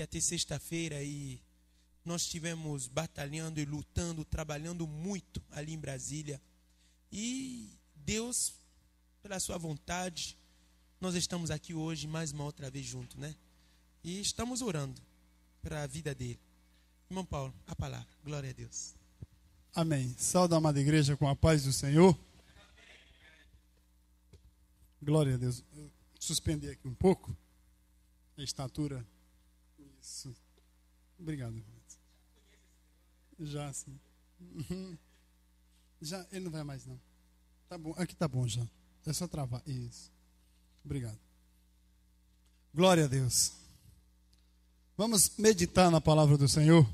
Até sexta-feira e nós estivemos batalhando e lutando, trabalhando muito ali em Brasília. E Deus, pela sua vontade, nós estamos aqui hoje mais uma outra vez juntos, né? E estamos orando para a vida dele. Irmão Paulo, a palavra. Glória a Deus. Amém. Salve a amada igreja com a paz do Senhor. Glória a Deus. Eu suspender aqui um pouco a estatura. Isso. Obrigado. Já sim. Já, ele não vai mais não. Tá bom, aqui tá bom já. É só travar. Isso. Obrigado. Glória a Deus. Vamos meditar na palavra do Senhor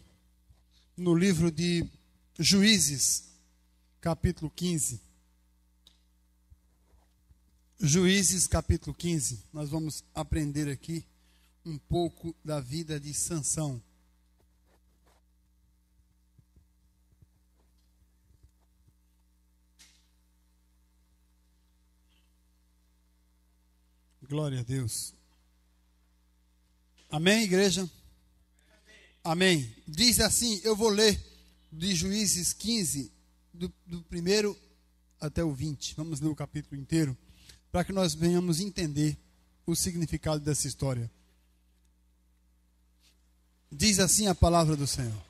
no livro de Juízes, capítulo 15. Juízes, capítulo 15. Nós vamos aprender aqui um pouco da vida de Sansão. Glória a Deus. Amém, igreja? Amém. Diz assim, eu vou ler de Juízes 15, do primeiro até o 20. Vamos ler o capítulo inteiro, para que nós venhamos entender o significado dessa história. Diz assim a palavra do Senhor.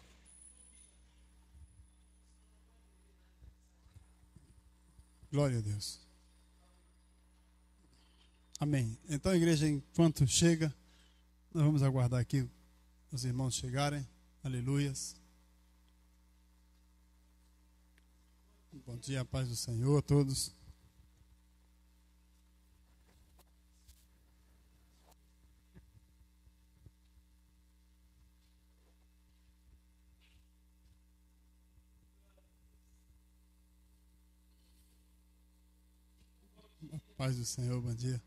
Glória a Deus. Amém. Então, igreja, enquanto chega, nós vamos aguardar aqui os irmãos chegarem. Aleluias. Bom dia, a paz do Senhor a todos. Paz do Senhor, bom dia.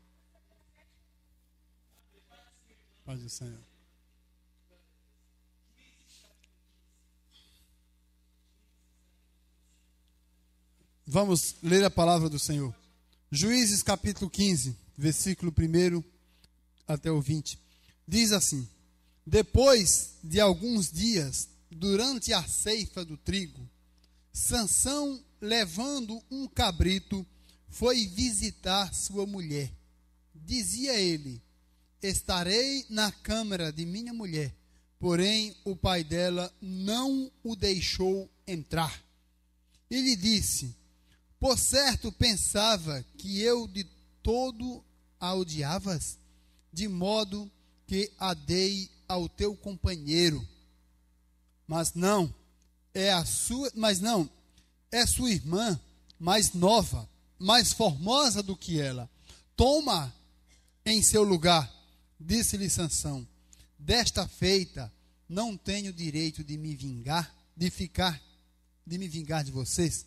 Paz do Senhor. Vamos ler a palavra do Senhor. Juízes capítulo 15, versículo 1 até o 20. Diz assim: depois de alguns dias, durante a ceifa do trigo, Sansão, levando um cabrito, foi visitar sua mulher. Dizia ele: estarei na câmara de minha mulher. Porém, o pai dela não o deixou entrar. E lhe disse: por certo pensava que eu de todo a odiavas, de modo que a dei ao teu companheiro. Mas não, é sua irmã mais nova, mais formosa do que ela. Toma em seu lugar. Disse-lhe Sansão: desta feita não tenho direito de me vingar, de me vingar de vocês.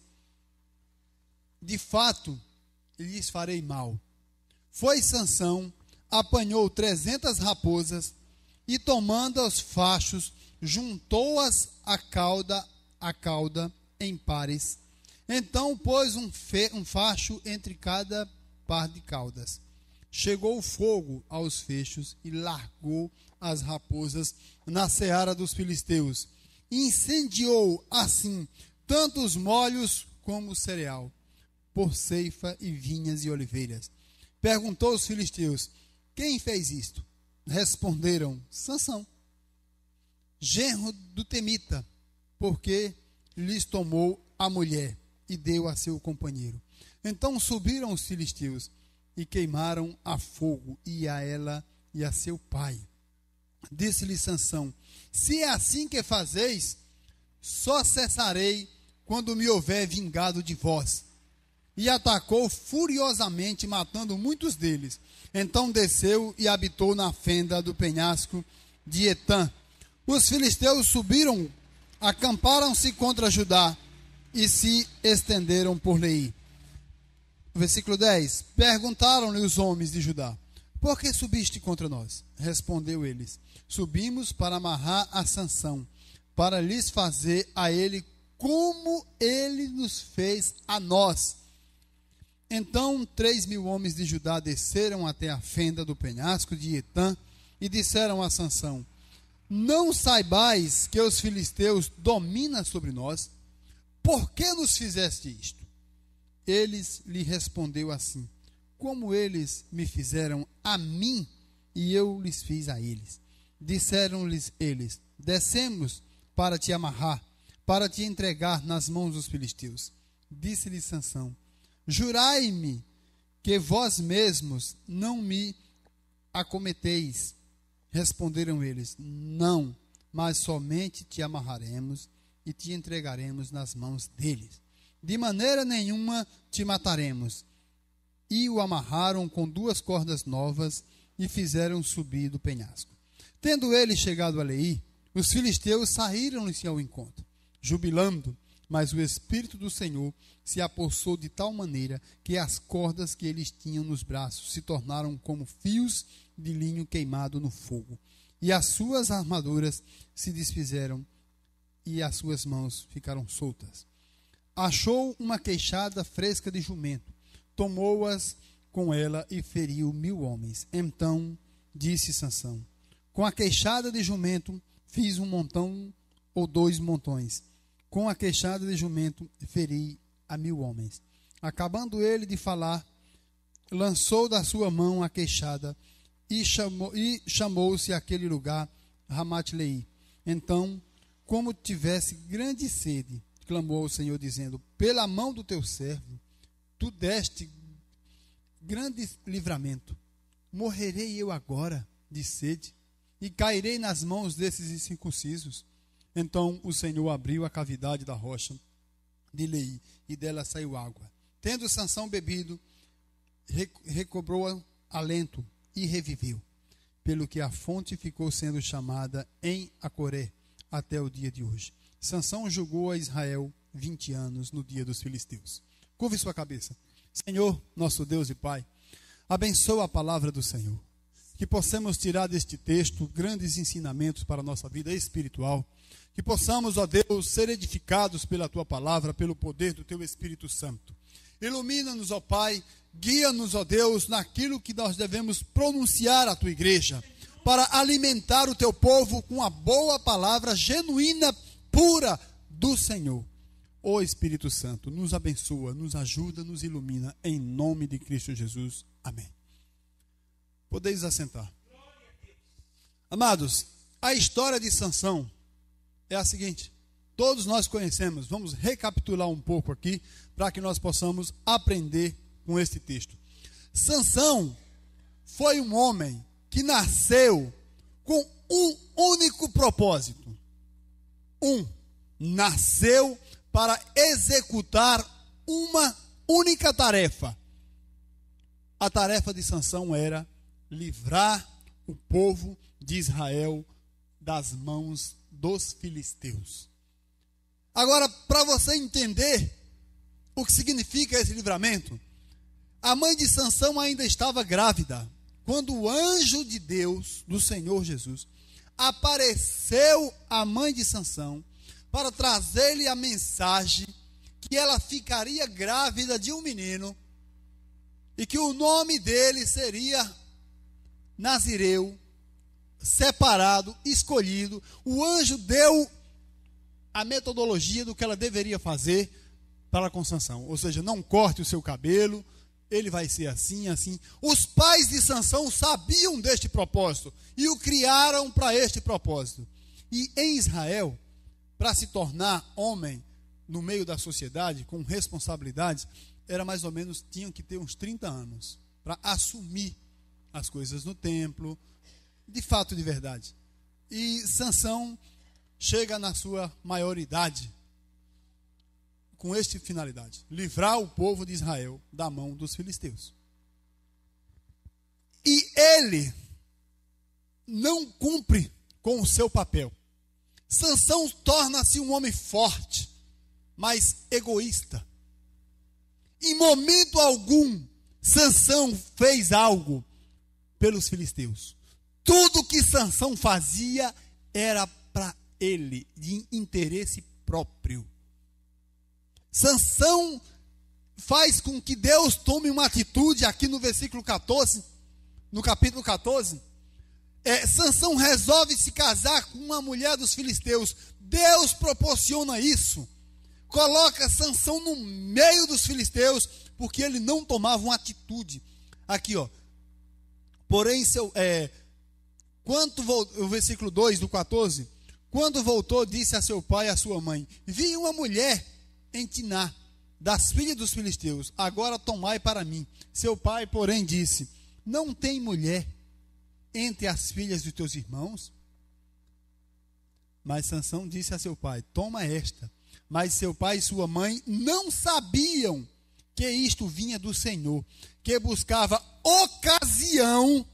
De fato, lhes farei mal. Foi Sansão, apanhou 300 raposas e, tomando os fachos, juntou-as à cauda em pares. Então pôs um facho entre cada par de caudas. Chegou o fogo aos fechos e largou as raposas na seara dos filisteus. Incendiou assim tanto os molhos como o cereal, por ceifa e vinhas e oliveiras. Perguntou os filisteus: quem fez isto? Responderam: Sansão, genro do Temita, porque lhes tomou a mulher e deu a seu companheiro. Então subiram os filisteus e queimaram a fogo e a ela e a seu pai. Disse-lhe Sansão: se é assim que fazeis, só cessarei quando me houver vingado de vós. E atacou furiosamente, matando muitos deles. Então desceu e habitou na fenda do penhasco de Etã. Os filisteus subiram, acamparam-se contra Judá e se estenderam por Leí. Versículo 10. Perguntaram-lhe os homens de Judá: por que subiste contra nós? Respondeu eles: subimos para amarrar a Sansão, para lhes fazer a ele como ele nos fez a nós. Então 3.000 homens de Judá desceram até a fenda do penhasco de Etã e disseram a Sansão: não saibais que os filisteus dominam sobre nós? Por que nos fizeste isto? Eles lhe respondeu assim: como eles me fizeram a mim, e eu lhes fiz a eles. Disseram-lhes eles: descemos para te amarrar, para te entregar nas mãos dos filisteus. Disse-lhe Sansão: jurai-me que vós mesmos não me acometeis. Responderam eles: não, mas somente te amarraremos e te entregaremos nas mãos deles. De maneira nenhuma te mataremos. E o amarraram com 2 cordas novas e fizeram subir do penhasco. Tendo ele chegado a Leí, os filisteus saíram-lhe ao encontro, jubilando, mas o Espírito do Senhor se apossou de tal maneira que as cordas que eles tinham nos braços se tornaram como fios de linho queimado no fogo, e as suas armaduras se desfizeram, e as suas mãos ficaram soltas. Achou uma queixada fresca de jumento, tomou-as com ela e feriu 1000 homens. Então disse Sansão: com a queixada de jumento fiz 1 montão ou 2 montões. Com a queixada de jumento feri a 1000 homens. Acabando ele de falar, lançou da sua mão a queixada e chamou-se aquele lugar Ramat-Leí. Então, como tivesse grande sede, clamou ao Senhor, dizendo: pela mão do teu servo, tu deste grande livramento. Morrerei eu agora de sede e cairei nas mãos desses incircuncisos. Então o Senhor abriu a cavidade da rocha de Leí, e dela saiu água. Tendo Sansão bebido, recobrou alento e reviveu, pelo que a fonte ficou sendo chamada em Acoré até o dia de hoje. Sansão julgou a Israel 20 anos no dia dos filisteus. Curve sua cabeça. Senhor, nosso Deus e Pai, abençoa a palavra do Senhor, que possamos tirar deste texto grandes ensinamentos para a nossa vida espiritual, que possamos, ó Deus, ser edificados pela Tua palavra, pelo poder do Teu Espírito Santo. Ilumina-nos, ó Pai, guia-nos, ó Deus, naquilo que nós devemos pronunciar à Tua igreja, para alimentar o Teu povo com a boa palavra genuína, pura do Senhor. Ó Espírito Santo, nos abençoa, nos ajuda, nos ilumina, em nome de Cristo Jesus. Amém. Podeis assentar. Amados, a história de Sansão é a seguinte: todos nós conhecemos. Vamos recapitular um pouco aqui, para que nós possamos aprender com este texto. Sansão foi um homem que nasceu com um único propósito. Nasceu para executar uma única tarefa. A tarefa de Sansão era livrar o povo de Israel das mãos dos filisteus. Agora, para você entender o que significa esse livramento, a mãe de Sansão ainda estava grávida quando o anjo de Deus, do Senhor Jesus, apareceu à mãe de Sansão para trazer-lhe a mensagem que ela ficaria grávida de um menino e que o nome dele seria Nazireu, separado, escolhido. O anjo deu a metodologia do que ela deveria fazer para com Sansão. Ou seja, não corte o seu cabelo, ele vai ser assim, assim. Os pais de Sansão sabiam deste propósito e o criaram para este propósito. E em Israel, para se tornar homem no meio da sociedade, com responsabilidades, era mais ou menos, tinham que ter uns 30 anos para assumir as coisas no templo, de fato, de verdade. E Sansão chega na sua maioridade com esta finalidade: livrar o povo de Israel da mão dos filisteus. E ele não cumpre com o seu papel. Sansão torna-se um homem forte, mas egoísta. Em momento algum, Sansão fez algo pelos filisteus. Tudo que Sansão fazia era para ele, de interesse próprio. Sansão faz com que Deus tome uma atitude aqui no versículo 14, no capítulo 14. Sansão resolve se casar com uma mulher dos filisteus. Deus proporciona isso. Coloca Sansão no meio dos filisteus, porque ele não tomava uma atitude. Aqui, ó. Porém, o versículo 2 do 14. Quando voltou, disse a seu pai e a sua mãe: vi uma mulher em Tiná, das filhas dos filisteus. Agora tomai para mim. Seu pai, porém, disse: não tem mulher entre as filhas dos teus irmãos? Mas Sansão disse a seu pai: toma esta. Mas seu pai e sua mãe não sabiam que isto vinha do Senhor, que buscava ocasião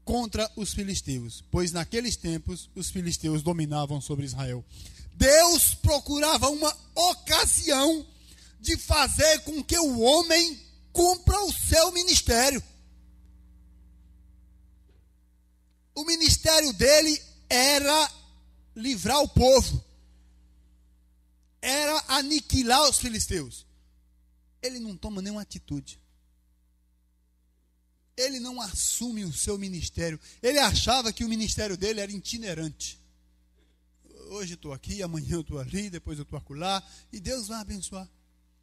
contra os filisteus, pois naqueles tempos os filisteus dominavam sobre Israel. Deus procurava uma ocasião de fazer com que o homem cumpra o seu ministério. O ministério dele era livrar o povo, era aniquilar os filisteus. Ele não toma nenhuma atitude. Ele não assume o seu ministério. Ele achava que o ministério dele era itinerante. Hoje eu estou aqui, amanhã eu estou ali, depois eu estou acolá, e Deus vai abençoar.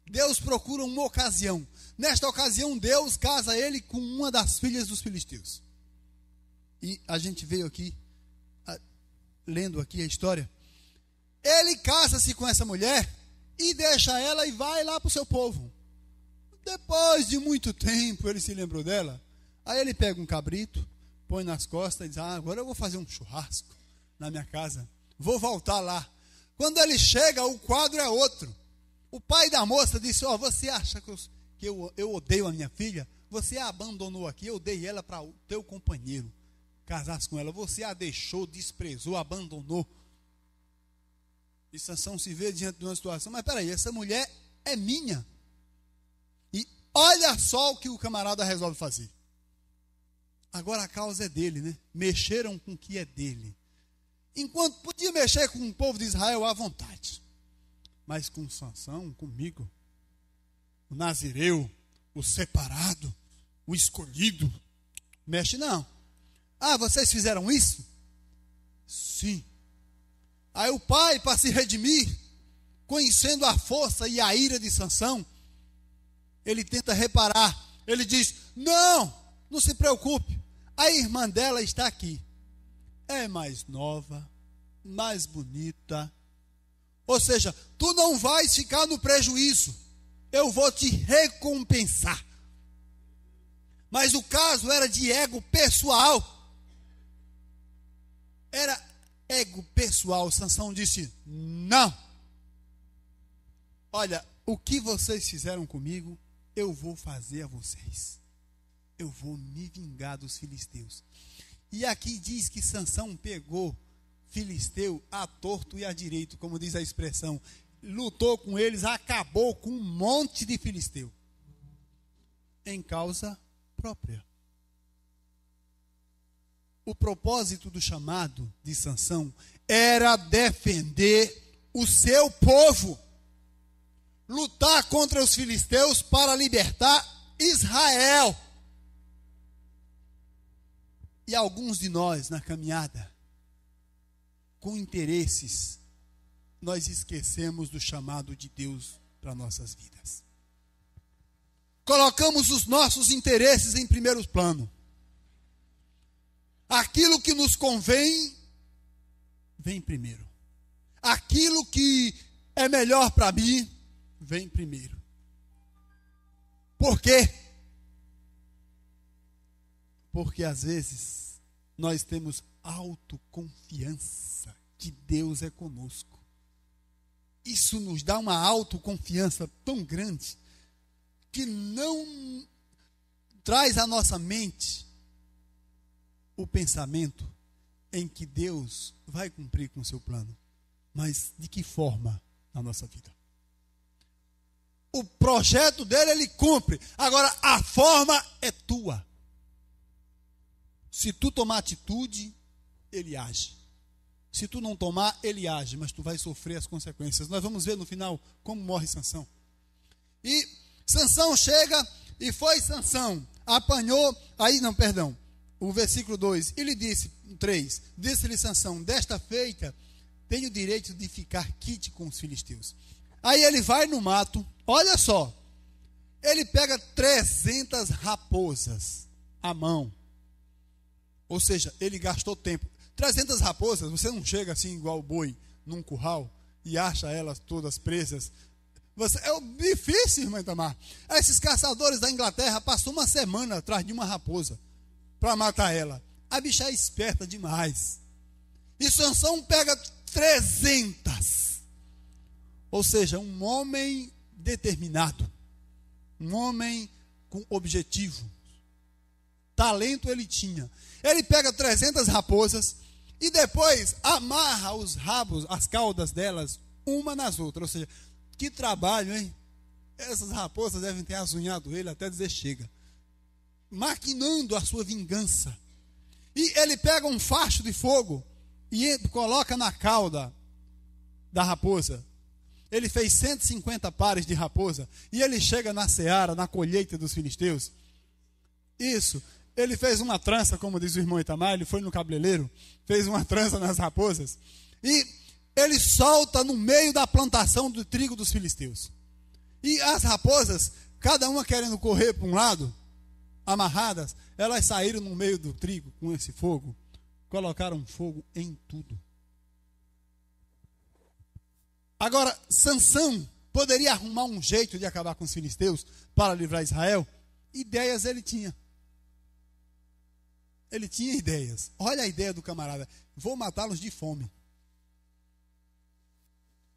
Deus procura uma ocasião. Nesta ocasião, Deus casa ele com uma das filhas dos filisteus. E a gente veio aqui, lendo aqui a história. Ele casa-se com essa mulher e deixa ela e vai lá para o seu povo. Depois de muito tempo, ele se lembrou dela. Aí ele pega um cabrito, põe nas costas e diz: agora eu vou fazer um churrasco na minha casa. Vou voltar lá. Quando ele chega, o quadro é outro. O pai da moça disse: você acha que eu odeio a minha filha? Você a abandonou aqui, eu dei ela para o teu companheiro casasse com ela. Você a deixou, desprezou, abandonou. E Sansão se vê diante de uma situação: mas peraí, essa mulher é minha. E olha só o que o camarada resolve fazer. Agora a causa é dele, né? Mexeram com o que é dele. Enquanto podia mexer com o povo de Israel à vontade, mas com Sansão, comigo, o nazireu, o separado, o escolhido, mexe não. Vocês fizeram isso? Sim. Aí o pai, para se redimir, conhecendo a força e a ira de Sansão, ele tenta reparar. Ele diz: não se preocupe, a irmã dela está aqui. É mais nova, mais bonita. Ou seja, tu não vais ficar no prejuízo. Eu vou te recompensar. Mas o caso era de ego pessoal. Era ego pessoal. Sansão disse: não. Olha, o que vocês fizeram comigo, eu vou fazer a vocês. Eu vou me vingar dos filisteus. E aqui diz que Sansão pegou filisteu a torto e a direito, como diz a expressão. Lutou com eles, acabou com um monte de filisteu. Em causa própria. O propósito do chamado de Sansão era defender o seu povo. Lutar contra os filisteus para libertar Israel. E alguns de nós na caminhada, com interesses, nós esquecemos do chamado de Deus para nossas vidas. Colocamos os nossos interesses em primeiro plano. Aquilo que nos convém, vem primeiro. Aquilo que é melhor para mim, vem primeiro. Por quê? Porque às vezes nós temos autoconfiança que Deus é conosco. Isso nos dá uma autoconfiança tão grande que não traz à nossa mente o pensamento em que Deus vai cumprir com o seu plano. Mas de que forma na nossa vida? O projeto dele, ele cumpre. Agora, a forma é tua. Se tu tomar atitude, ele age. Se tu não tomar, ele age, mas tu vai sofrer as consequências. Nós vamos ver no final como morre Sansão. E Sansão chega, e foi Sansão, apanhou, o versículo 2, ele disse, 3, disse-lhe Sansão, desta feita tenho o direito de ficar quite com os filisteus. Aí ele vai no mato, olha só, ele pega 300 raposas à mão, ou seja, ele gastou tempo. 300 raposas, você não chega assim igual o boi num curral e acha elas todas presas. É difícil, irmã Itamar. Esses caçadores da Inglaterra passou uma semana atrás de uma raposa para matar ela. A bicha é esperta demais. E Sansão pega 300. Ou seja, um homem determinado. Um homem com objetivo. Talento ele tinha. Ele pega 300 raposas e depois amarra os rabos, as caudas delas, uma nas outras. Ou seja, que trabalho, hein? Essas raposas devem ter azunhado ele até dizer chega. Maquinando a sua vingança. E ele pega um facho de fogo e coloca na cauda da raposa. Ele fez 150 pares de raposa. E ele chega na seara, na colheita dos filisteus. Isso. Ele fez uma trança, como diz o irmão Itamar, ele foi no cabeleireiro, fez uma trança nas raposas, e ele solta no meio da plantação do trigo dos filisteus. E as raposas, cada uma querendo correr para um lado, amarradas, elas saíram no meio do trigo com esse fogo, colocaram fogo em tudo. Agora, Sansão poderia arrumar um jeito de acabar com os filisteus para livrar Israel? Ideias ele tinha. Ele tinha ideias. Olha a ideia do camarada. Vou matá-los de fome.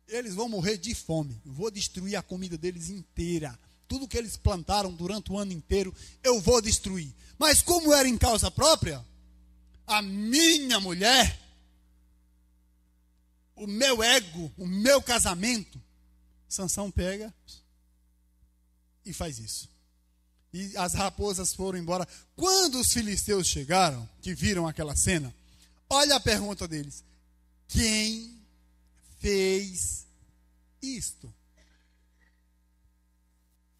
Eles vão morrer de fome. Vou destruir a comida deles inteira. Tudo que eles plantaram durante o ano inteiro, eu vou destruir. Mas como era em causa própria, a minha mulher, o meu ego, o meu casamento, Sansão pega e faz isso. E as raposas foram embora. Quando os filisteus chegaram, que viram aquela cena, olha a pergunta deles: quem fez isto?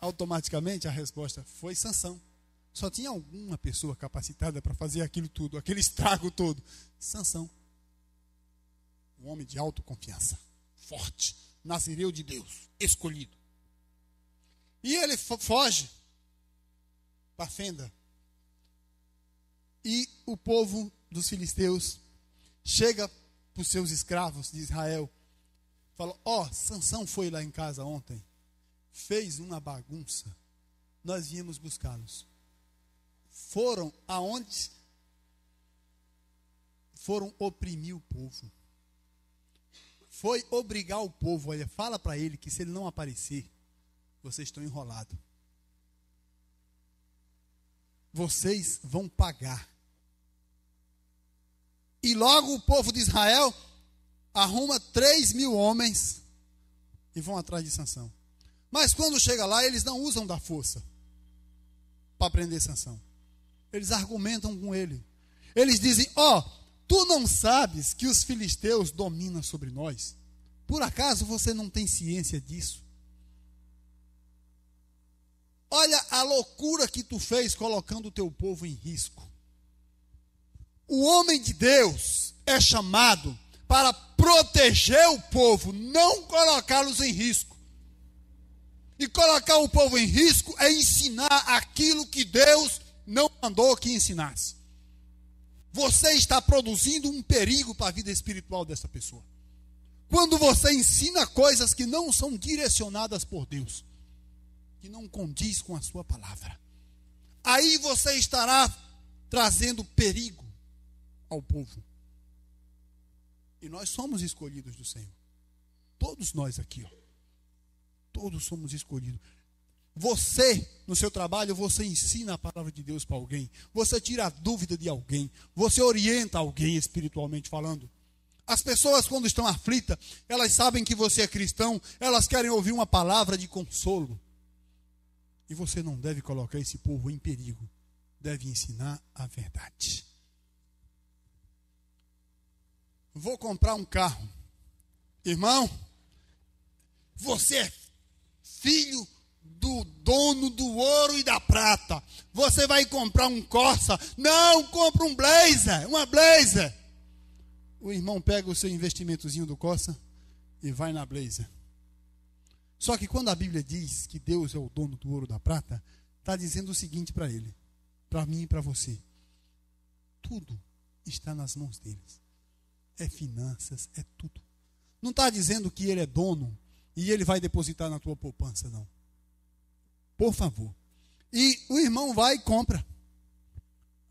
Automaticamente a resposta foi Sansão. Só tinha alguma pessoa capacitada para fazer aquilo tudo, aquele estrago todo. Sansão. Um homem de autoconfiança, forte, nazireu de Deus, escolhido. E ele foge para a fenda. E o povo dos filisteus chega para os seus escravos de Israel. Fala: Sansão foi lá em casa ontem, fez uma bagunça, nós viemos buscá-los. Foram aonde? Foram oprimir o povo. Foi obrigar o povo. Olha, fala para ele que se ele não aparecer, vocês estão enrolados. Vocês vão pagar. E logo o povo de Israel arruma 3.000 homens e vão atrás de Sansão. Mas quando chega lá, eles não usam da força para prender Sansão. Eles argumentam com ele. Eles dizem: tu não sabes que os filisteus dominam sobre nós? Por acaso você não tem ciência disso? Olha a loucura que tu fez colocando o teu povo em risco. O homem de Deus é chamado para proteger o povo, não colocá-los em risco. E colocar o povo em risco é ensinar aquilo que Deus não mandou que ensinasse. Você está produzindo um perigo para a vida espiritual dessa pessoa. Quando você ensina coisas que não são direcionadas por Deus, que não condiz com a sua palavra, aí você estará trazendo perigo ao povo. E nós somos escolhidos do Senhor. Todos nós aqui, todos somos escolhidos. Você, no seu trabalho, você ensina a palavra de Deus para alguém. Você tira a dúvida de alguém. Você orienta alguém espiritualmente falando. As pessoas, quando estão aflitas, elas sabem que você é cristão, elas querem ouvir uma palavra de consolo. E você não deve colocar esse povo em perigo. Deve ensinar a verdade. Vou comprar um carro. Irmão, você é filho do dono do ouro e da prata. Você vai comprar um Corsa? Não, compra um Blazer, uma Blazer. O irmão pega o seu investimentozinho do Corsa e vai na Blazer. Só que quando a Bíblia diz que Deus é o dono do ouro e da prata, está dizendo o seguinte para ele, para mim e para você: tudo está nas mãos deles. É finanças, é tudo. Não está dizendo que ele é dono e ele vai depositar na tua poupança, não. Por favor. E o irmão vai e compra.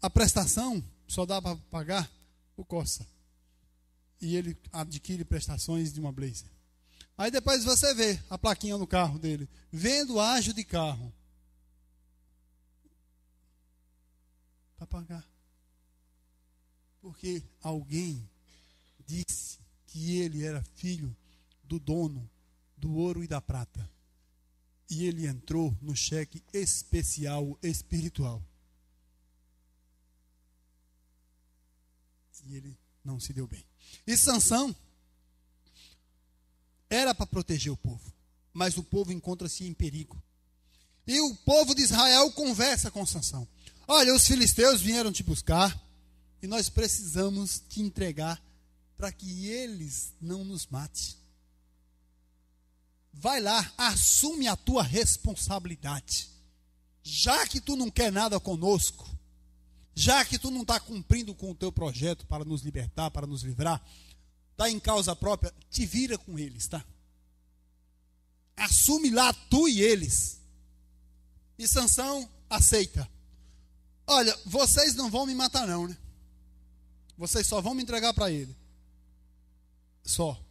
A prestação só dá para pagar o Corsa. E ele adquire prestações de uma Blazer. Aí depois você vê a plaquinha no carro dele: vendo ágio de carro. Para pagar. Porque alguém disse que ele era filho do dono do ouro e da prata. E ele entrou no cheque especial espiritual. E ele não se deu bem. E Sansão era para proteger o povo, mas o povo encontra-se em perigo. E o povo de Israel conversa com Sansão: olha, os filisteus vieram te buscar e nós precisamos te entregar para que eles não nos matem. Vai lá, assume a tua responsabilidade. Já que tu não quer nada conosco, já que tu não está cumprindo com o teu projeto para nos libertar, para nos livrar, está em causa própria, te vira com eles, tá? Assume lá tu e eles. E Sansão aceita. Olha, vocês não vão me matar não, né? Vocês só vão me entregar para ele. Só.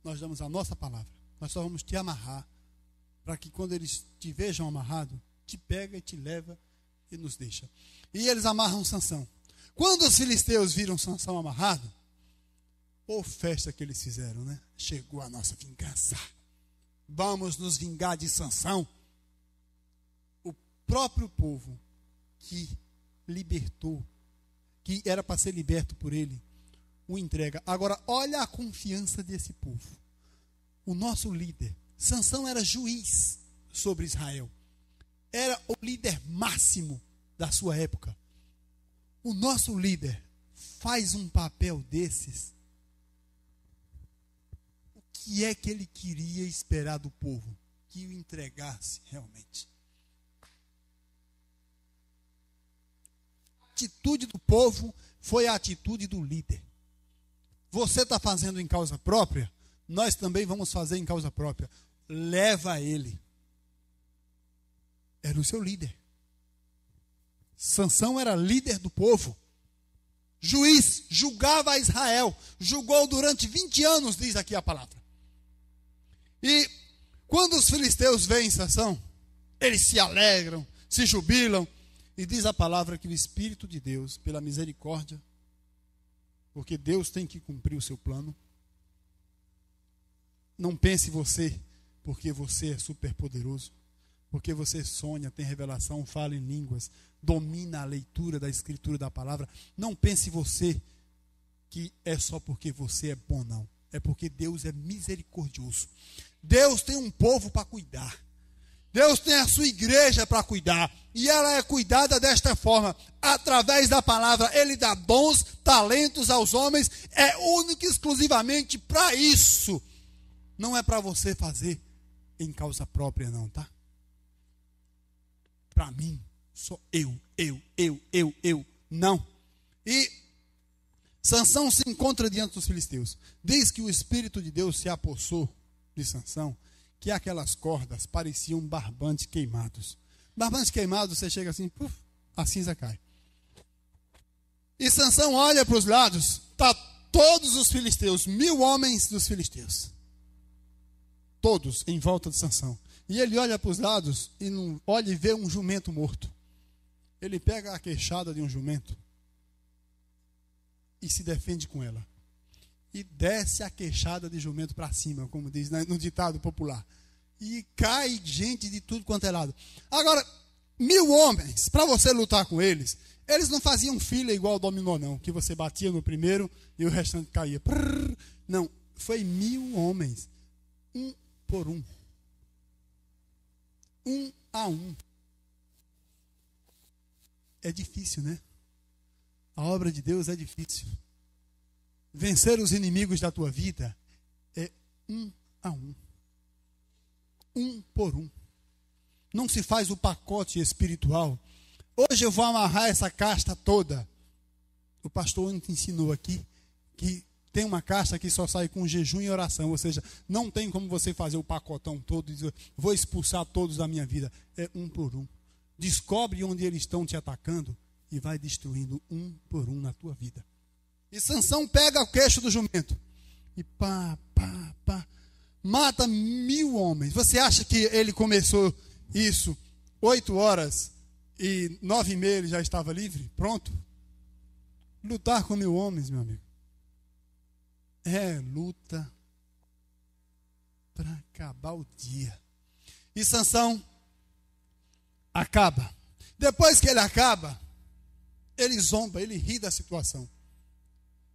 Nós damos a nossa palavra. Nós só vamos te amarrar, para que quando eles te vejam amarrado, te pega e te leva e nos deixa. E eles amarram Sansão. Quando os filisteus viram Sansão amarrado, ô festa que eles fizeram, né? Chegou a nossa vingança. Vamos nos vingar de Sansão. O próprio povo que libertou, que era para ser liberto por ele, o entrega. Agora, olha a confiança desse povo. O nosso líder, Sansão, era juiz sobre Israel. Era o líder máximo da sua época. O nosso líder faz um papel desses. O que é que ele queria esperar do povo? Que o entregasse realmente. A atitude do povo foi a atitude do líder. Você está fazendo em causa própria? Nós também vamos fazer em causa própria. Leva ele. Era o seu líder. Sansão era líder do povo. Juiz, julgava a Israel. Julgou durante 20 anos, diz aqui a palavra. E quando os filisteus veem Sansão, eles se alegram, se jubilam. E diz a palavra que o Espírito de Deus, pela misericórdia, porque Deus tem que cumprir o seu plano. Não pense você, porque você é super poderoso, porque você sonha, tem revelação, fala em línguas, domina a leitura da escritura da palavra. Não pense você que é só porque você é bom, não. É porque Deus é misericordioso. Deus tem um povo para cuidar. Deus tem a sua igreja para cuidar. E ela é cuidada desta forma, através da palavra. Ele dá dons, talentos aos homens. É único e exclusivamente para isso. Não é para você fazer em causa própria, não, tá? Para mim, só eu. Não. E Sansão se encontra diante dos filisteus. Diz que o Espírito de Deus se apossou de Sansão, que aquelas cordas pareciam barbantes queimados. Barbantes queimados, você chega assim, puf, a cinza cai. E Sansão olha para os lados, está todos os filisteus, 1000 homens dos filisteus. Todos em volta de Sansão. E ele olha para os lados e não olha e vê um jumento morto. Ele pega a queixada de um jumento e se defende com ela. E desce a queixada de jumento para cima, como diz no ditado popular. E cai gente de tudo quanto é lado. Agora, 1000 homens, para você lutar com eles, eles não faziam fila igual o dominó, não. Que você batia no primeiro e o restante caía. Não, foi 1000 homens. Um por um. 1 a 1. É difícil, né? A obra de Deus é difícil. Vencer os inimigos da tua vida é 1 a 1. 1 por 1. Não se faz o pacote espiritual. Hoje eu vou amarrar essa casta toda. O pastor ontem ensinou aqui que tem uma casta que só sai com jejum e oração. Ou seja, não tem como você fazer o pacotão todo e dizer, vou expulsar todos da minha vida. É 1 por 1. Descobre onde eles estão te atacando e vai destruindo 1 por 1 na tua vida. E Sansão pega o queixo do jumento e pá, mata 1000 homens. Você acha que ele começou isso 8 horas e 9h30 ele já estava livre? Pronto? Lutar com 1000 homens, meu amigo, é luta para acabar o dia. E Sansão acaba. Depois que ele acaba, ele zomba, ele ri da situação.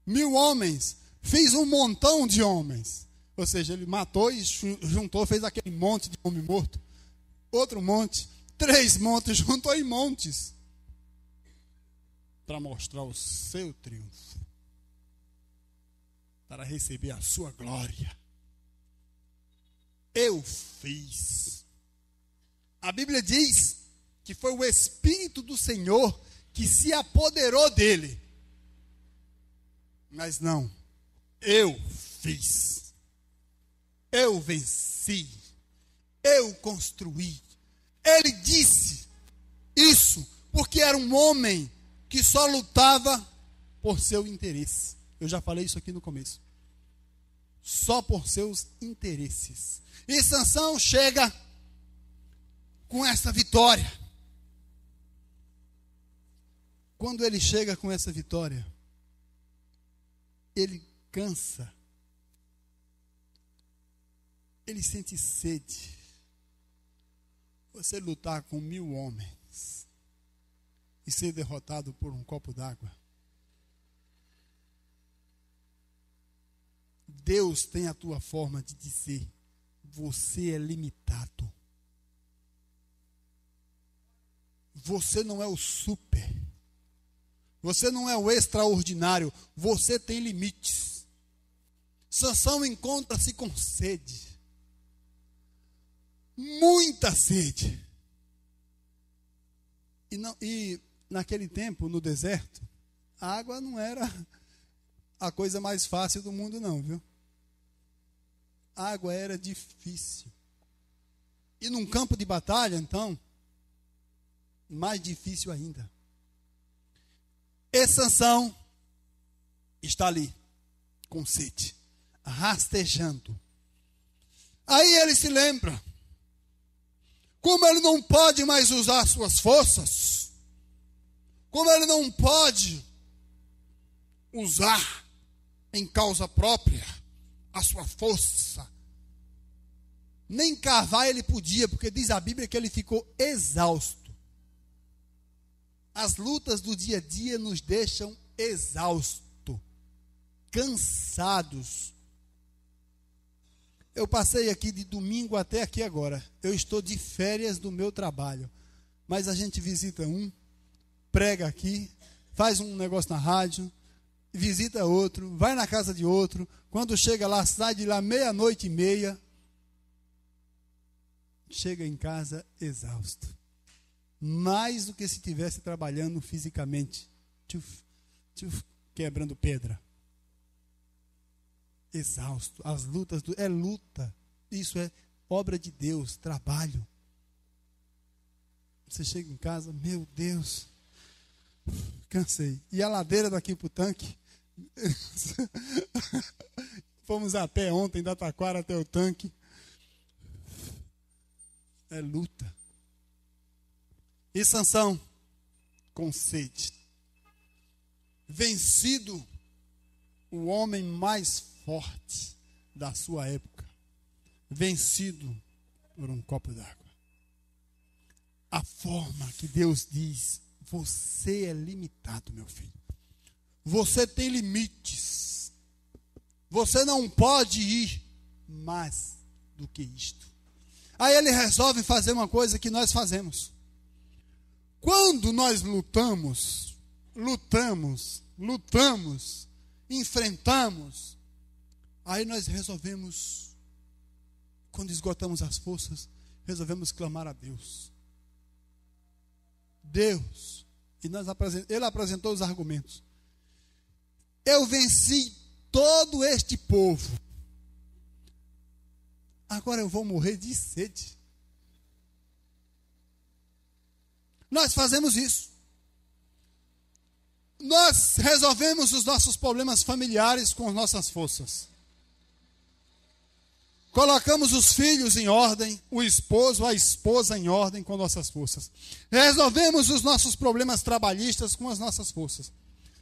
1000 homens, fez um montão de homens. Ou seja, ele matou e juntou, fez aquele monte de homem morto. Outro monte, 3 montes, juntou em montes. Para mostrar o seu triunfo. Para receber a sua glória. Eu fiz. A Bíblia diz que foi o Espírito do Senhor que se apoderou dele. Mas não, eu fiz. Eu venci. Eu construí. Ele disse isso porque era um homem que só lutava por seu interesse. Eu já falei isso aqui no começo. Só por seus interesses. E Sansão chega com essa vitória. Quando ele chega com essa vitória, ele cansa. Ele sente sede. Você lutar com 1000 homens e ser derrotado por um copo d'água. Deus tem a tua forma de dizer, você é limitado. Você não é o super. Você não é o extraordinário. Você tem limites. Sansão encontra-se com sede. Muita sede. E naquele tempo, no deserto, a água não era a coisa mais fácil do mundo, não, viu? A água era difícil. E num campo de batalha, então, mais difícil ainda. E Sansão está ali, com sede, rastejando. Aí ele se lembra, como ele não pode mais usar suas forças, como ele não pode usar em causa própria a sua força, nem cavar ele podia, porque diz a Bíblia que ele ficou exausto. As lutas do dia a dia nos deixam exaustos, cansados. Eu passei aqui de domingo até aqui agora. Eu estou de férias do meu trabalho. Mas a gente visita um, prega aqui, faz um negócio na rádio, visita outro, vai na casa de outro. Quando chega lá, sai de lá 00:30. Chega em casa exausto. Mais do que se estivesse trabalhando fisicamente. Quebrando pedra. Exausto. As lutas, é luta. Isso é obra de Deus, trabalho. Você chega em casa, meu Deus, cansei. E a ladeira daqui para o tanque, fomos a pé ontem, da Taquara até o tanque. É luta. E Sansão, com sede, vencido, o homem mais forte da sua época, vencido por um copo d'água. A forma que Deus diz, você é limitado, meu filho. Você tem limites. Você não pode ir mais do que isto. Aí ele resolve fazer uma coisa que nós fazemos. Quando nós lutamos, enfrentamos, aí nós resolvemos, quando esgotamos as forças, resolvemos clamar a Deus. Deus, e ele apresentou os argumentos. Eu venci todo este povo. Agora eu vou morrer de sede. Nós fazemos isso. Nós resolvemos os nossos problemas familiares com as nossas forças. Colocamos os filhos em ordem, o esposo, a esposa em ordem com nossas forças. Resolvemos os nossos problemas trabalhistas com as nossas forças.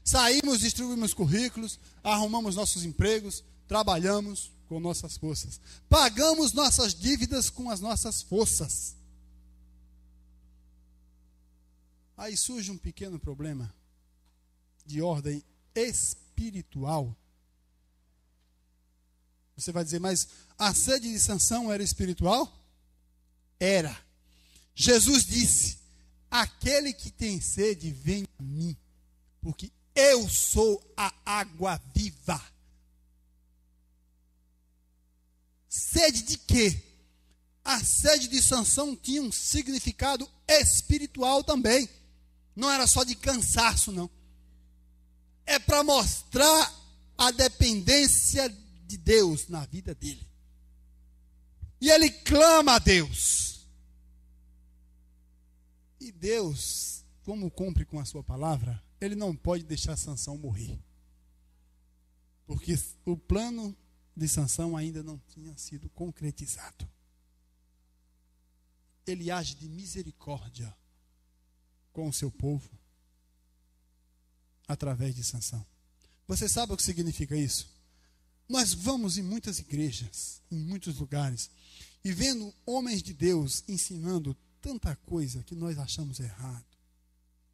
Saímos, distribuímos currículos, arrumamos nossos empregos, trabalhamos com nossas forças. Pagamos nossas dívidas com as nossas forças. Aí surge um pequeno problema de ordem espiritual. Você vai dizer, mas a sede de Sansão era espiritual? Era. Jesus disse, aquele que tem sede, vem a mim, porque eu sou a água viva. Sede de quê? A sede de Sansão tinha um significado espiritual também. Não era só de cansaço, não. É para mostrar a dependência de Deus na vida dele. E ele clama a Deus. E Deus, como cumpre com a sua palavra, ele não pode deixar Sansão morrer. Porque o plano de Sansão ainda não tinha sido concretizado. Ele age de misericórdia com o seu povo através de Sansão. Você sabe o que significa isso? Nós vamos em muitas igrejas, em muitos lugares, e vendo homens de Deus ensinando tanta coisa que nós achamos errado,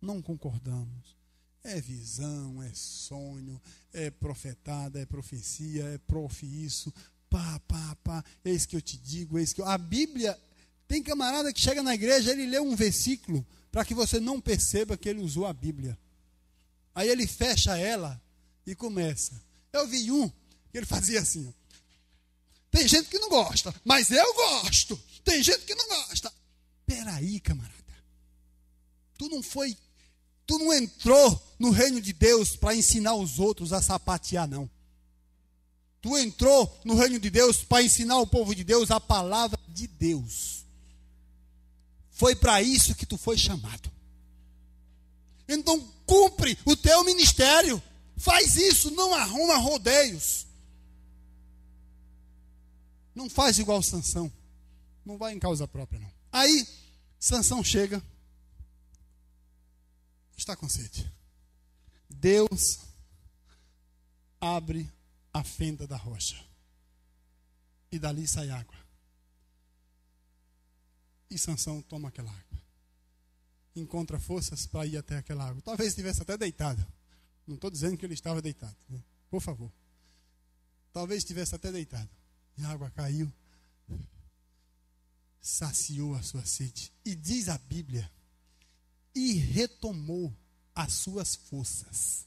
não concordamos. É visão, é sonho, é profetada, é profecia, é prof isso, eis que eu te digo, eis que eu... A Bíblia, tem camarada que chega na igreja, ele lê um versículo para que você não perceba que ele usou a Bíblia. Aí ele fecha ela e começa. Eu vi um que ele fazia assim, ó. Tem gente que não gosta, mas eu gosto. Tem gente que não gosta. Peraí, camarada. Tu não entrou no reino de Deus para ensinar os outros a sapatear, não. Tu entrou no reino de Deus para ensinar o povo de Deus a palavra de Deus. Foi para isso que tu foi chamado. Então cumpre o teu ministério. Faz isso, não arruma rodeios. Não faz igual Sansão. Não vai em causa própria, não. Aí, Sansão chega. Está com sede. Deus abre a fenda da rocha. E dali sai água. E Sansão toma aquela água. Encontra forças para ir até aquela água. Talvez estivesse até deitado. Não estou dizendo que ele estava deitado, né? Por favor. Talvez estivesse até deitado. E a água caiu. Saciou a sua sede. E diz a Bíblia, e retomou as suas forças.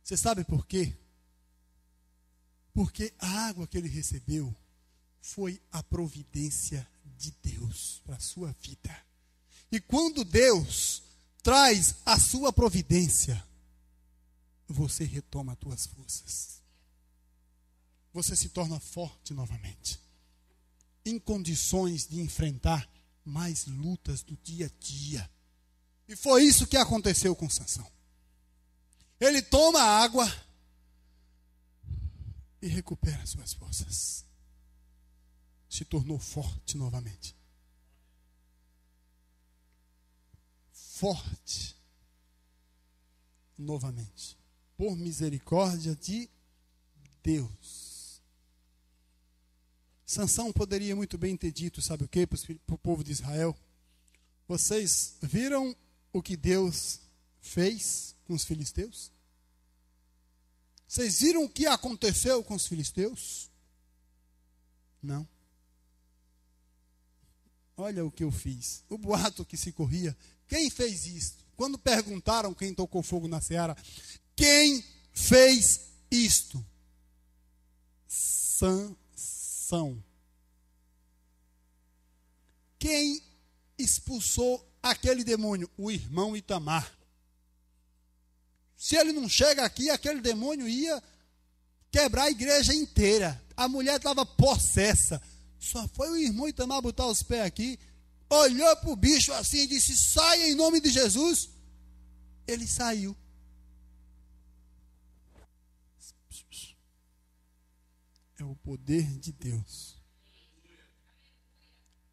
Você sabe por quê? Porque a água que ele recebeu foi a providência de Deus para a sua vida. E quando Deus traz a sua providência, você retoma as suas forças. Você se torna forte novamente, em condições de enfrentar mais lutas do dia a dia. E foi isso que aconteceu com Sansão. Ele toma a água e recupera suas forças. Se tornou forte novamente. Forte novamente. Por misericórdia de Deus. Sansão poderia muito bem ter dito, sabe o que, para o povo de Israel? Vocês viram o que Deus fez com os filisteus? Vocês viram o que aconteceu com os filisteus? Não. olha o que eu fiz. O boato que se corria. Quem fez isso? Quando perguntaram quem tocou fogo na seara, quem fez isto? Sansão. Quem expulsou aquele demônio? O irmão Itamar. Se ele não chega aqui, aquele demônio ia quebrar a igreja inteira. A mulher estava possessa. Só foi o irmão Itamar botar os pés aqui, olhou para o bicho assim e disse: saia em nome de Jesus. Ele saiu. É o poder de Deus.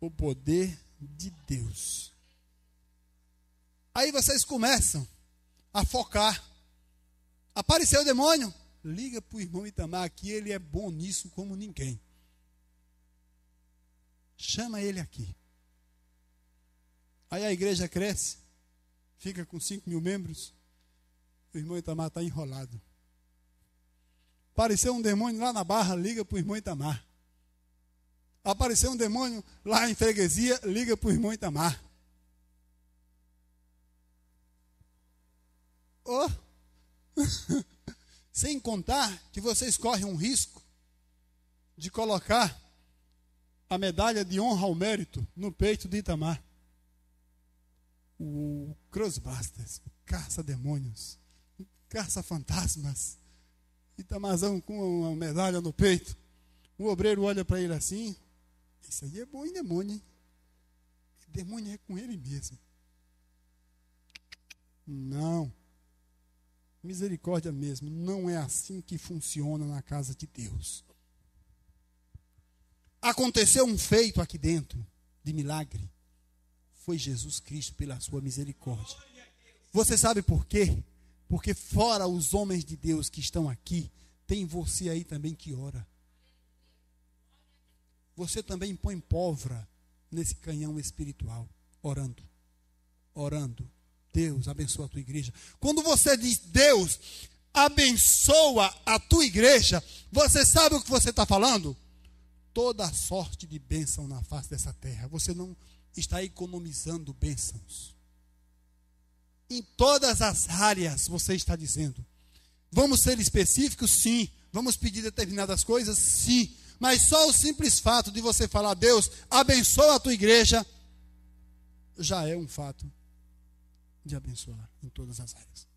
O poder de Deus. Aí vocês começam a focar. Apareceu o demônio? Liga para o irmão Itamar, que ele é bom nisso como ninguém. Chama ele aqui. Aí a igreja cresce, fica com 5.000 membros. O irmão Itamar está enrolado. Apareceu um demônio lá na Barra, liga para o irmão Itamar. Apareceu um demônio lá em freguesia, liga para o irmão Itamar. Oh. Sem contar que vocês correm um risco de colocar a medalha de honra ao mérito no peito de Itamar. O Crossbusters, o caça-demônios, o caça-fantasmas. Itamarzão com uma medalha no peito. O obreiro olha para ele assim: isso aí é bom em demônio, hein? Demônio é com ele mesmo. Não. Misericórdia mesmo. Não é assim que funciona na casa de Deus. Aconteceu um feito aqui dentro de milagre. Foi Jesus Cristo pela sua misericórdia. Você sabe por quê? Porque fora os homens de Deus que estão aqui, tem você aí também que ora. Você também põe pólvora nesse canhão espiritual, orando. Orando. Deus abençoa a tua igreja. Quando você diz Deus abençoa a tua igreja, você sabe o que você está falando? Toda sorte de bênção na face dessa terra. Você não está economizando bênçãos. Em todas as áreas você está dizendo. Vamos ser específicos? Sim. Vamos pedir determinadas coisas? Sim. Mas só o simples fato de você falar Deus abençoa a tua igreja já é um fato de abençoar em todas as áreas.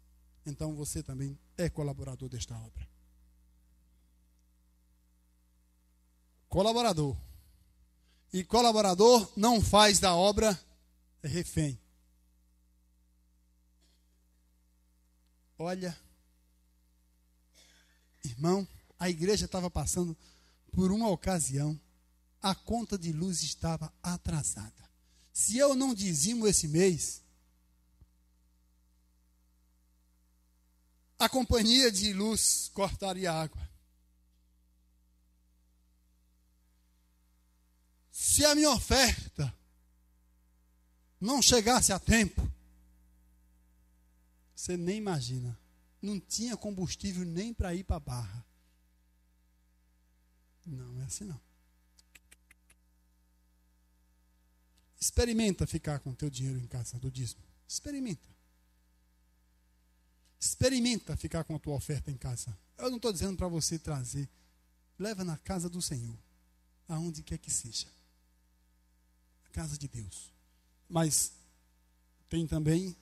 Então você também é colaborador desta obra. Colaborador. E colaborador não faz da obra refém. Olha, irmão, a igreja estava passando por uma ocasião, a conta de luz estava atrasada. Se eu não dizimo esse mês, a companhia de luz cortaria a água. Se a minha oferta não chegasse a tempo, você nem imagina, não tinha combustível nem para ir para a Barra. Não é assim não. Experimenta ficar com o teu dinheiro em casa do dízimo. Experimenta. Experimenta ficar com a tua oferta em casa. Eu não estou dizendo para você trazer. Leva na casa do Senhor, aonde quer que seja. A casa de Deus. Mas tem também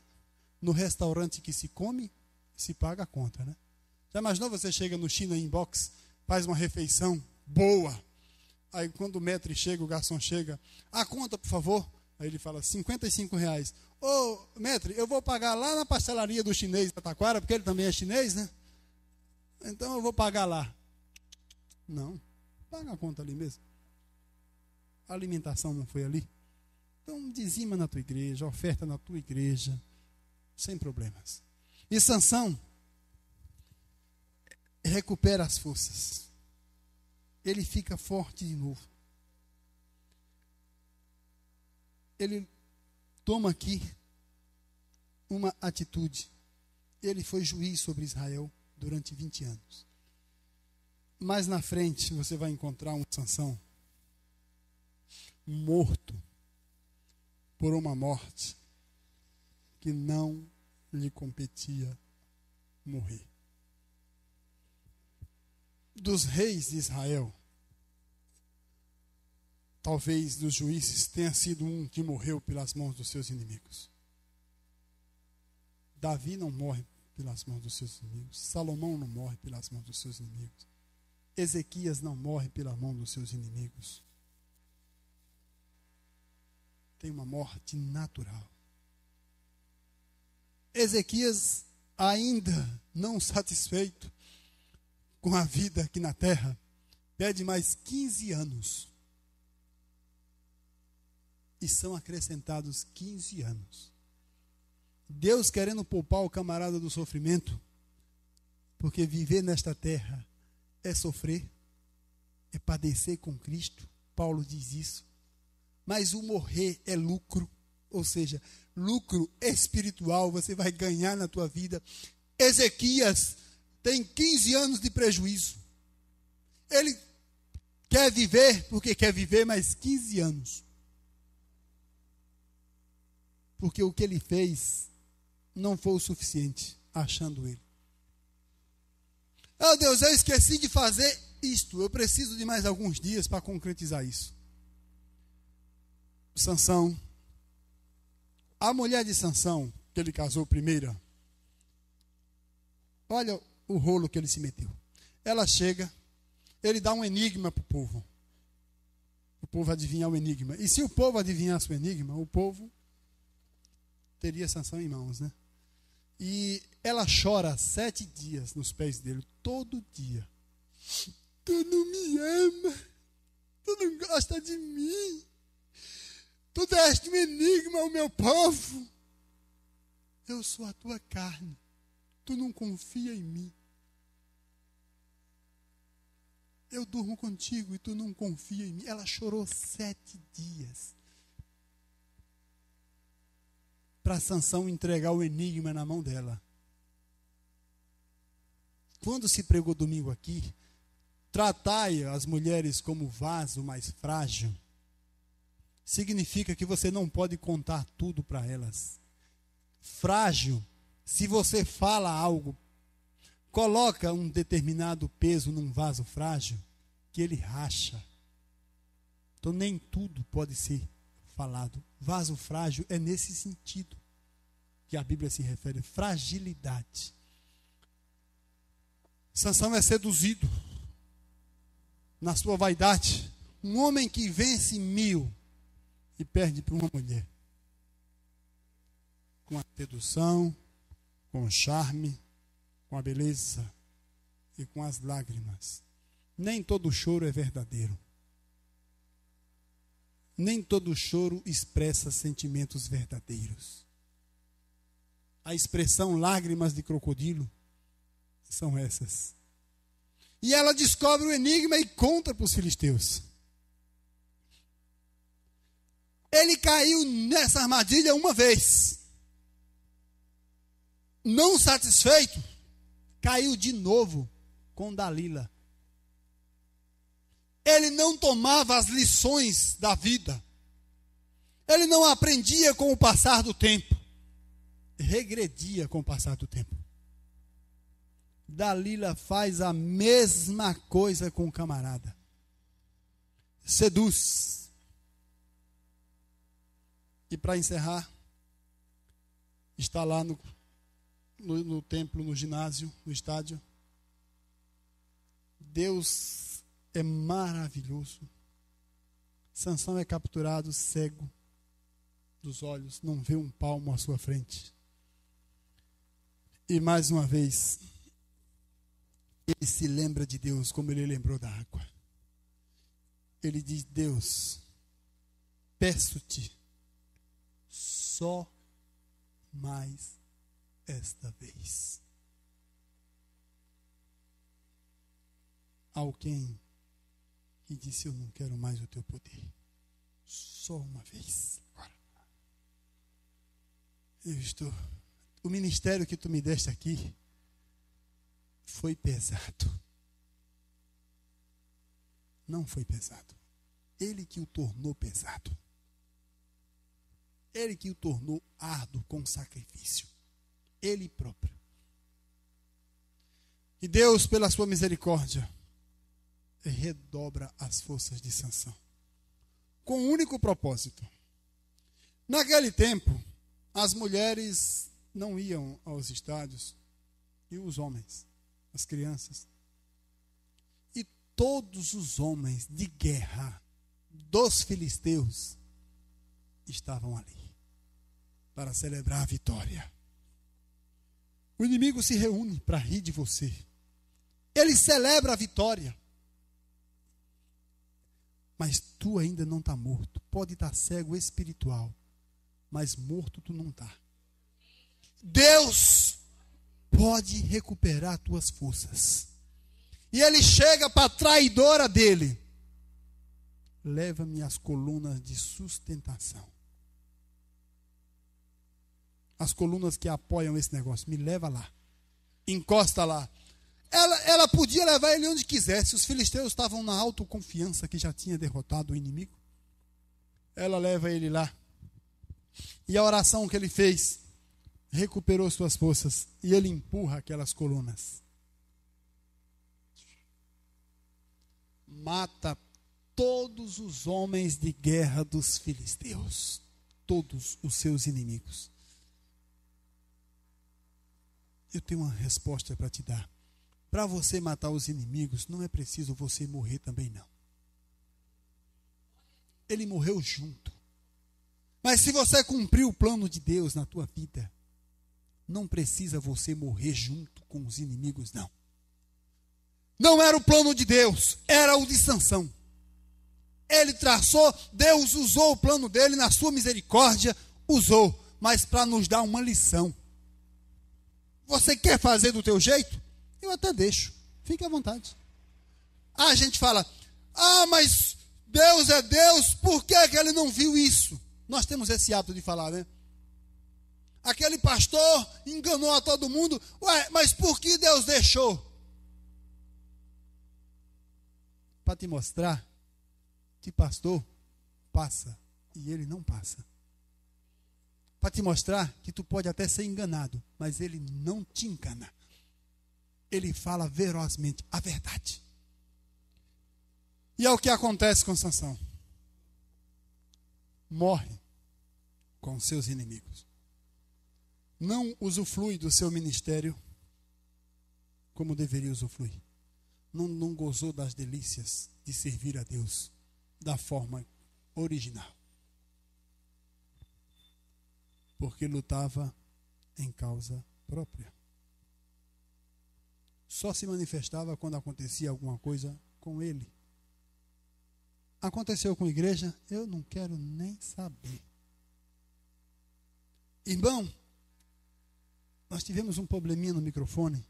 no restaurante que se come, se paga a conta, né? Já imaginou você chega no China Inbox, faz uma refeição boa. Aí quando o maître chega, o garçom chega, a conta, por favor. Aí ele fala, R$55. Ô, maître, eu vou pagar lá na pastelaria do chinês da Taquara, porque ele também é chinês, né? Então eu vou pagar lá. Não, paga a conta ali mesmo. A alimentação não foi ali. Então dizima na tua igreja, oferta na tua igreja, sem problemas. E Sansão recupera as forças. Ele fica forte de novo. Ele toma aqui uma atitude. Ele foi juiz sobre Israel durante 20 anos. Mais na frente você vai encontrar um Sansão morto por uma morte que não lhe competia morrer. Dos reis de Israel, talvez dos juízes, tenha sido um que morreu pelas mãos dos seus inimigos. Davi não morre pelas mãos dos seus inimigos. Salomão não morre pelas mãos dos seus inimigos. Ezequias não morre pela mão dos seus inimigos. Tem uma morte natural. Ezequias, ainda não satisfeito com a vida aqui na terra, pede mais 15 anos. E são acrescentados 15 anos. Deus querendo poupar o camarada do sofrimento, porque viver nesta terra é sofrer, é padecer com Cristo. Paulo diz isso. Mas o morrer é lucro, ou seja, lucro espiritual, você vai ganhar na tua vida. Ezequias tem 15 anos de prejuízo. Ele quer viver porque quer viver mais 15 anos. Porque o que ele fez não foi o suficiente, achando ele. Oh Deus, eu esqueci de fazer isto. Eu preciso de mais alguns dias para concretizar isso. Sansão. A mulher de Sansão, que ele casou primeiro, olha o rolo que ele se meteu. Ela chega, ele dá um enigma para o povo. O povo adivinhar o enigma. E se o povo adivinhasse o enigma, o povo teria Sansão em mãos, né? E ela chora 7 dias nos pés dele, todo dia. Tu não me ama, tu não gosta de mim, tu deste um enigma ao meu povo. Eu sou a tua carne, tu não confia em mim. Eu durmo contigo e tu não confia em mim. Ela chorou 7 dias. Para Sansão entregar o enigma na mão dela. Quando se pregou domingo aqui, tratai as mulheres como vaso mais frágil, significa que você não pode contar tudo para elas. Frágil, se você fala algo, coloca um determinado peso num vaso frágil, que ele racha. Então nem tudo pode ser falado. Vaso frágil é nesse sentido que a Bíblia se refere, fragilidade. Sansão é seduzido na sua vaidade. Um homem que vence 1000 e perde para uma mulher. Com a sedução, com o charme, com a beleza e com as lágrimas. Nem todo choro é verdadeiro. Nem todo choro expressa sentimentos verdadeiros. A expressão lágrimas de crocodilo são essas. E ela descobre o enigma e conta para os filisteus. Ele caiu nessa armadilha uma vez. Não satisfeito, caiu de novo com Dalila. Ele não tomava as lições da vida. Ele não aprendia com o passar do tempo. Regredia com o passar do tempo. Dalila faz a mesma coisa com o camarada. Seduz. E para encerrar, está lá no templo, no ginásio, no estádio. Deus é maravilhoso. Sansão é capturado cego dos olhos, não vê um palmo à sua frente. E mais uma vez, ele se lembra de Deus como ele lembrou da água. Ele diz: Deus, peço-te só mais esta vez. Alguém que disse: eu não quero mais o teu poder. Só uma vez. Agora. O ministério que tu me deste aqui foi pesado. Não foi pesado. Ele que o tornou pesado. Ele que o tornou árduo com sacrifício. Ele próprio. E Deus, pela sua misericórdia, redobra as forças de Sansão. Com um único propósito. Naquele tempo, as mulheres não iam aos estádios, e os homens, as crianças. E todos os homens de guerra dos filisteus estavam ali para celebrar a vitória. O inimigo se reúne para rir de você. Ele celebra a vitória. Mas tu ainda não está morto. Pode estar cego espiritual, mas morto tu não está. Deus pode recuperar tuas forças. E ele chega para a traidora dele. Leva-me às colunas de sustentação. As colunas que apoiam esse negócio. Me leva lá. Encosta lá. Ela podia levar ele onde quisesse. Os filisteus estavam na autoconfiança que já tinha derrotado o inimigo. Ela leva ele lá. E a oração que ele fez recuperou suas forças. E ele empurra aquelas colunas. Mata todos os homens de guerra dos filisteus. Todos os seus inimigos. Eu tenho uma resposta para te dar. Para você matar os inimigos, não é preciso você morrer também, não. Ele morreu junto. Mas se você cumprir o plano de Deus na tua vida, não precisa você morrer junto com os inimigos, não. Não era o plano de Deus, era o de Sansão. Ele traçou, Deus usou o plano dele na sua misericórdia, usou, mas para nos dar uma lição. Você quer fazer do teu jeito? Eu até deixo. Fique à vontade. A gente fala, mas Deus é Deus, por que ele não viu isso? Nós temos esse hábito de falar, né? Aquele pastor enganou a todo mundo. Mas por que Deus deixou? Para te mostrar que pastor passa e ele não passa. Para te mostrar que tu pode até ser enganado, mas ele não te engana. Ele fala verozmente a verdade. E é o que acontece com Sansão. Morre com seus inimigos. Não usufrui do seu ministério como deveria usufruir. Não gozou das delícias de servir a Deus da forma original. Porque lutava em causa própria. Só se manifestava quando acontecia alguma coisa com ele. Aconteceu com a igreja? Eu não quero nem saber. Irmão, nós tivemos um probleminha no microfone.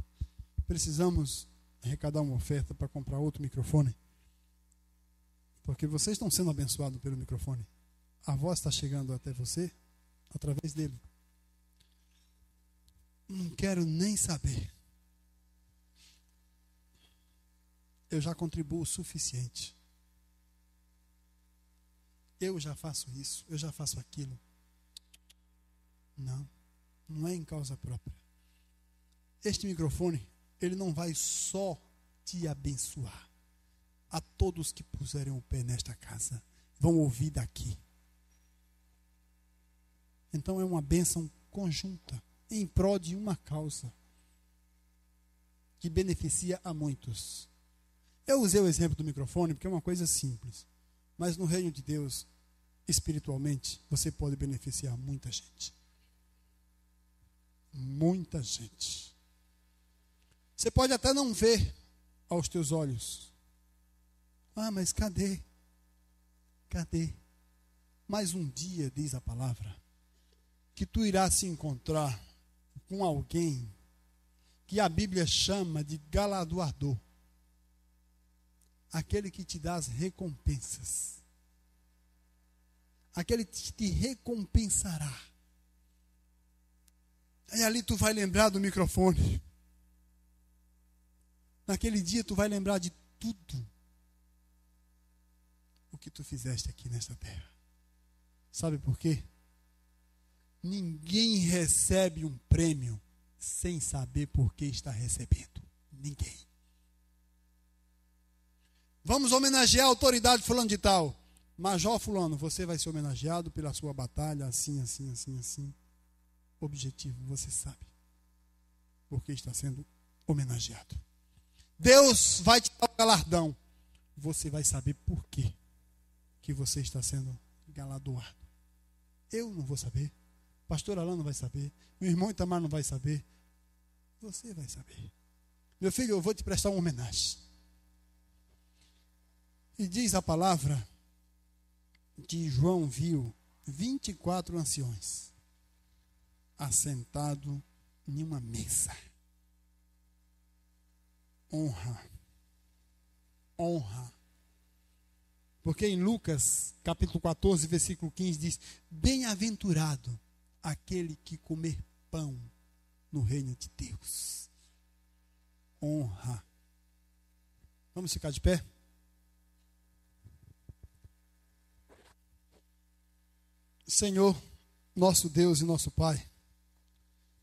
Precisamos arrecadar uma oferta para comprar outro microfone. Porque vocês estão sendo abençoados pelo microfone. A voz está chegando até você através dele. Não quero nem saber. Eu já contribuo o suficiente. Eu já faço isso, eu já faço aquilo. Não é em causa própria. Este microfone, ele não vai só te abençoar. A todos que puserem o pé nesta casa, vão ouvir daqui. Então é uma bênção conjunta, em prol de uma causa, que beneficia a muitos. Eu usei o exemplo do microfone porque é uma coisa simples. Mas no reino de Deus, espiritualmente, você pode beneficiar muita gente. Muita gente. Você pode até não ver aos teus olhos. Mas cadê? Cadê? Mas um dia, diz a palavra, que tu irás se encontrar com alguém que a Bíblia chama de galardoador. Aquele que te dá as recompensas. Aquele que te recompensará. Aí ali tu vai lembrar do microfone. Naquele dia tu vai lembrar de tudo o que tu fizeste aqui nesta terra. Sabe por quê? Ninguém recebe um prêmio sem saber por que está recebendo. Ninguém. Vamos homenagear a autoridade fulano de tal. Major fulano, você vai ser homenageado pela sua batalha, assim, assim, assim, assim. Objetivo, você sabe por que está sendo homenageado. Deus vai te dar o galardão. Você vai saber por quê que você está sendo galardoado. Eu não vou saber. Pastor Alain não vai saber. Meu irmão Itamar não vai saber. Você vai saber. Meu filho, eu vou te prestar uma homenagem. E diz a palavra que João viu 24 anciões assentados em uma mesa. Honra. Honra. Porque em Lucas, capítulo 14, versículo 15, diz: bem-aventurado aquele que comer pão no reino de Deus. Honra. Vamos ficar de pé? Senhor, nosso Deus e nosso Pai,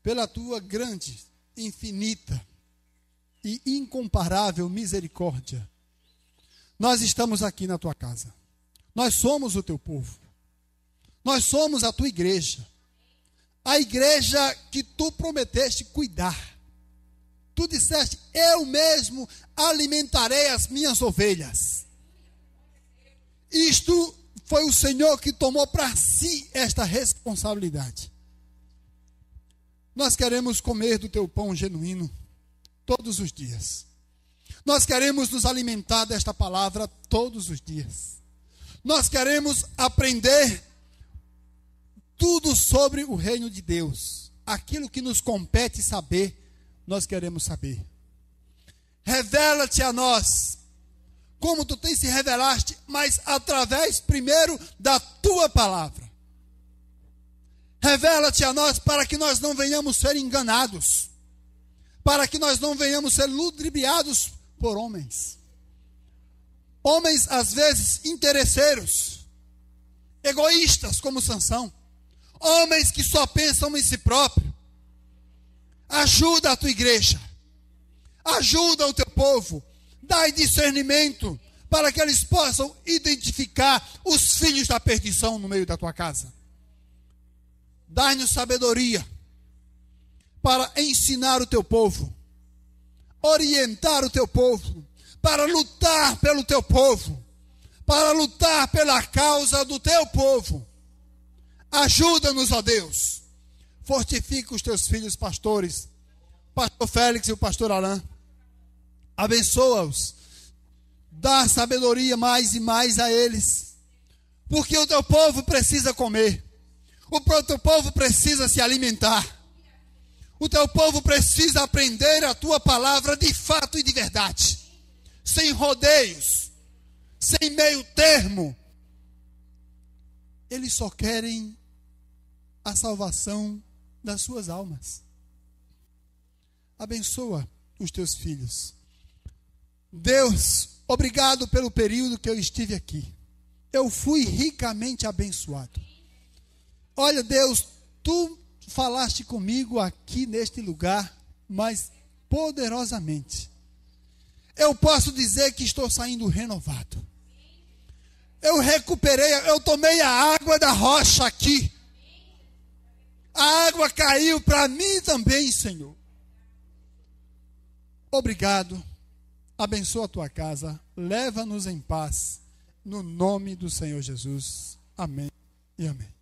pela tua grande, infinita e incomparável misericórdia, nós estamos aqui na tua casa. Nós somos o teu povo. Nós somos a tua igreja. A igreja que tu prometeste cuidar. Tu disseste: eu mesmo alimentarei as minhas ovelhas. Isto foi o Senhor que tomou para si esta responsabilidade. Nós queremos comer do teu pão genuíno todos os dias. Nós queremos nos alimentar desta palavra todos os dias. Nós queremos aprender tudo sobre o reino de Deus. Aquilo que nos compete saber, nós queremos saber. Revela-te a nós, como tu tens se revelaste, mas através primeiro da tua palavra. Revela-te a nós para que nós não venhamos ser enganados, para que nós não venhamos ser ludibriados por homens. Homens, às vezes, interesseiros, egoístas, como Sansão. Homens que só pensam em si próprio. Ajuda a tua igreja. Ajuda o teu povo. Dai discernimento para que eles possam identificar os filhos da perdição no meio da tua casa. Dai-nos sabedoria para ensinar o teu povo, orientar o teu povo, para lutar pelo teu povo, para lutar pela causa do teu povo. Ajuda-nos, ó Deus. Fortifica os teus filhos pastores, pastor Félix e o pastor Alain. Abençoa-os. Dá sabedoria mais e mais a eles. Porque o teu povo precisa comer. O teu povo precisa se alimentar. O teu povo precisa aprender a tua palavra de fato e de verdade. Sem rodeios. Sem meio termo. Eles só querem a salvação das suas almas. Abençoa os teus filhos. Deus, obrigado pelo período que eu estive aqui. Eu fui ricamente abençoado. Olha, Deus, tu falaste comigo aqui neste lugar, mas poderosamente. Eu posso dizer que estou saindo renovado. Eu recuperei, eu tomei a água da rocha aqui. A água caiu para mim também, Senhor. Obrigado. Abençoa a tua casa. Leva-nos em paz. No nome do Senhor Jesus. Amém e amém.